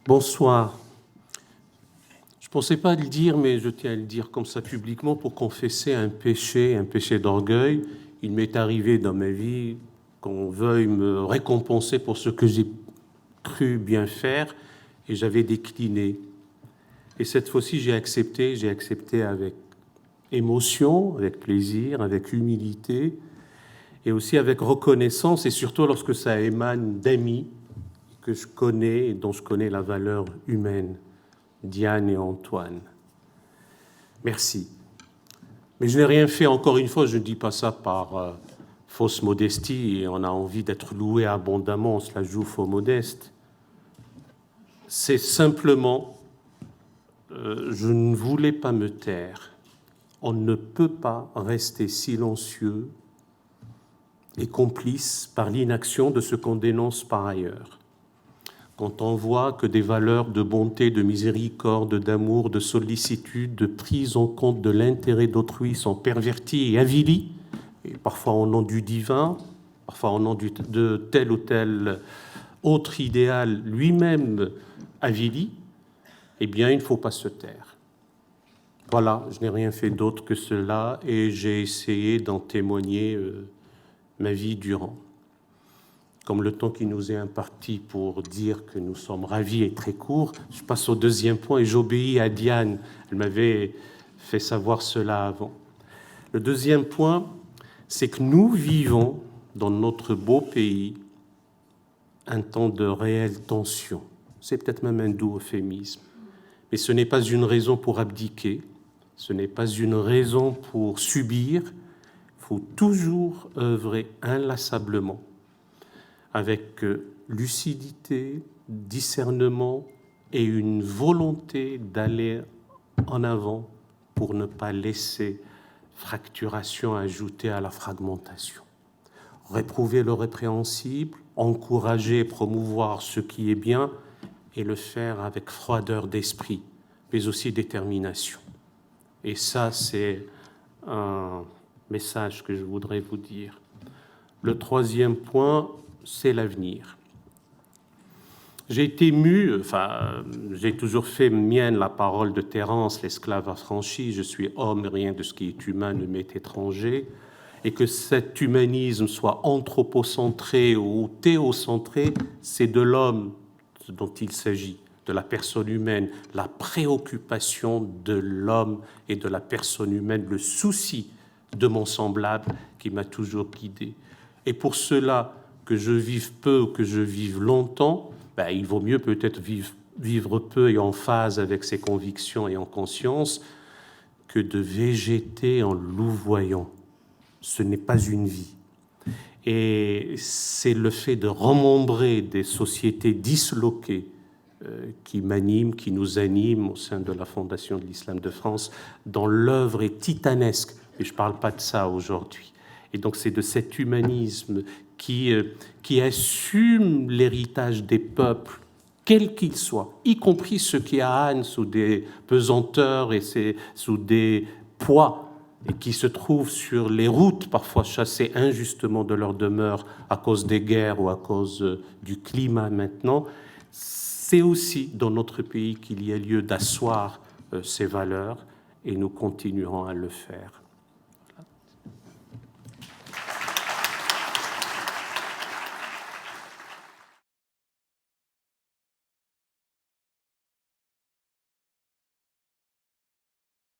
Bonsoir. Je ne pensais pas le dire, mais je tiens à le dire comme ça publiquement pour confesser un péché d'orgueil. Il m'est arrivé dans ma vie qu'on veuille me récompenser pour ce que j'ai cru bien faire et j'avais décliné. Et cette fois-ci, j'ai accepté avec émotion, avec plaisir, avec humilité et aussi avec reconnaissance, et surtout lorsque ça émane d'amis que je connais et dont je connais la valeur humaine, Diane et Antoine. Merci. Mais je n'ai rien fait, encore une fois, je ne dis pas ça par fausse modestie, et on a envie d'être loué abondamment, cela joue faux modeste. C'est simplement, je ne voulais pas me taire. On ne peut pas rester silencieux et complice par l'inaction de ce qu'on dénonce par ailleurs. Quand on voit que des valeurs de bonté, de miséricorde, d'amour, de sollicitude, de prise en compte de l'intérêt d'autrui sont perverties et avilies, et parfois au nom du divin, parfois au nom de tel ou tel autre idéal lui-même avili, eh bien, il ne faut pas se taire. Voilà, je n'ai rien fait d'autre que cela, et j'ai essayé d'en témoigner ma vie durant. Comme le temps qui nous est imparti pour dire que nous sommes ravis est très court, je passe au deuxième point et j'obéis à Diane. Elle m'avait fait savoir cela avant. Le deuxième point, c'est que nous vivons dans notre beau pays un temps de réelle tension. C'est peut-être même un doux euphémisme. Mais ce n'est pas une raison pour abdiquer, ce n'est pas une raison pour subir. Il faut toujours œuvrer inlassablement avec lucidité, discernement et une volonté d'aller en avant pour ne pas laisser fracturation ajouter à la fragmentation. Réprouver le répréhensible, encourager et promouvoir ce qui est bien et le faire avec froideur d'esprit, mais aussi détermination. Et ça, c'est un message que je voudrais vous dire. Le troisième point, c'est l'avenir. J'ai été j'ai toujours fait mienne la parole de Terence, l'esclave affranchi, je suis homme, rien de ce qui est humain ne m'est étranger, et que cet humanisme soit anthropocentré ou théocentré, c'est de l'homme dont il s'agit, de la personne humaine, la préoccupation de l'homme et de la personne humaine, le souci de mon semblable qui m'a toujours guidé. Et pour cela, que je vive peu ou que je vive longtemps, il vaut mieux peut-être vivre peu et en phase avec ses convictions et en conscience que de végéter en louvoyant. Ce n'est pas une vie. Et c'est le fait de remembrer des sociétés disloquées qui m'anime, qui nous anime au sein de la Fondation de l'Islam de France, dont l'œuvre est titanesque. Mais je ne parle pas de ça aujourd'hui. Et donc c'est de cet humanisme qui assume l'héritage des peuples, quels qu'ils soient, y compris ceux qui ânent sous des pesanteurs et sous des poids, et qui se trouvent sur les routes, parfois chassés injustement de leur demeure à cause des guerres ou à cause du climat maintenant. C'est aussi dans notre pays qu'il y a lieu d'asseoir ces valeurs, et nous continuerons à le faire.